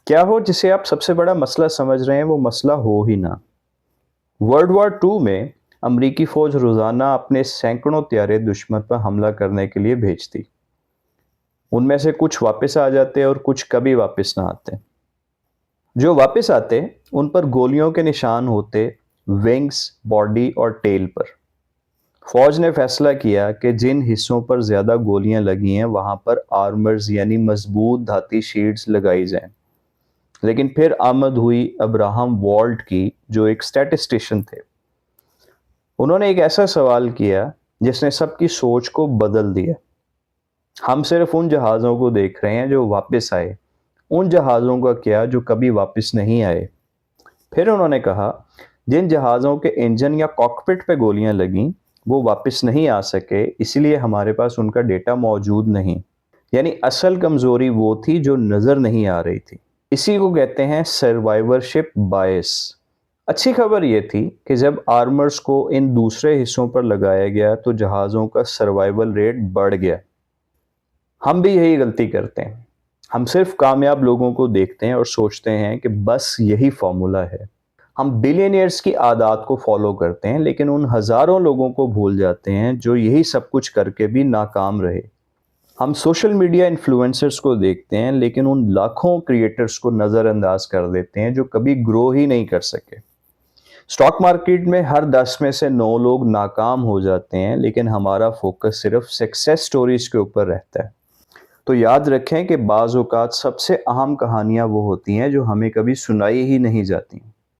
क्या हो जिसे आप सबसे बड़ा मसला समझ रहे हैं वो मसला हो ही ना। वर्ल्ड वॉर टू में अमरीकी फौज रोजाना अपने सैकड़ों त्यारे दुश्मन पर हमला करने के लिए भेजती। उनमें से कुछ वापस आ जाते और कुछ कभी वापस ना आते। जो वापस आते उन पर गोलियों के निशान होते, विंग्स, बॉडी और टेल पर। फौज ने फैसला किया कि जिन हिस्सों पर ज्यादा गोलियां लगी हैं वहां पर आर्मर्स यानी मजबूत धाती शील्ड्स लगाई जाएं। लेकिन फिर आमद हुई अब्राहम वॉल्ट की, जो एक स्टैटिस्टिशियन थे। उन्होंने एक ऐसा सवाल किया जिसने सबकी सोच को बदल दिया। हम सिर्फ उन जहाज़ों को देख रहे हैं जो वापस आए, उन जहाज़ों का क्या जो कभी वापस नहीं आए। फिर उन्होंने कहा, जिन जहाज़ों के इंजन या कॉकपिट पे गोलियां लगीं वो वापस नहीं आ सके, इसलिए हमारे पास उनका डेटा मौजूद नहीं। यानी असल कमजोरी वो थी जो नजर नहीं आ रही थी। इसी को कहते हैं सर्वाइवरशिप बायस। अच्छी खबर ये थी कि जब आर्मर्स को इन दूसरे हिस्सों पर लगाया गया तो जहाज़ों का सर्वाइवल रेट बढ़ गया। हम भी यही गलती करते हैं। हम सिर्फ कामयाब लोगों को देखते हैं और सोचते हैं कि बस यही फॉर्मूला है। हम बिलियनियर्स की आदत को फॉलो करते हैं, लेकिन उन हजारों लोगों को भूल जाते हैं जो यही सब कुछ करके भी नाकाम रहे। हम सोशल मीडिया इन्फ्लुएंसर्स को देखते हैं, लेकिन उन लाखों क्रिएटर्स को नज़रअंदाज कर देते हैं जो कभी ग्रो ही नहीं कर सके। स्टॉक मार्केट में हर 10 में से 9 लोग नाकाम हो जाते हैं, लेकिन हमारा फोकस सिर्फ सक्सेस स्टोरीज के ऊपर रहता है। तो याद रखें कि बाज़ औक़ात सबसे अहम कहानियां वो होती हैं जो हमें कभी सुनाई ही नहीं जाती।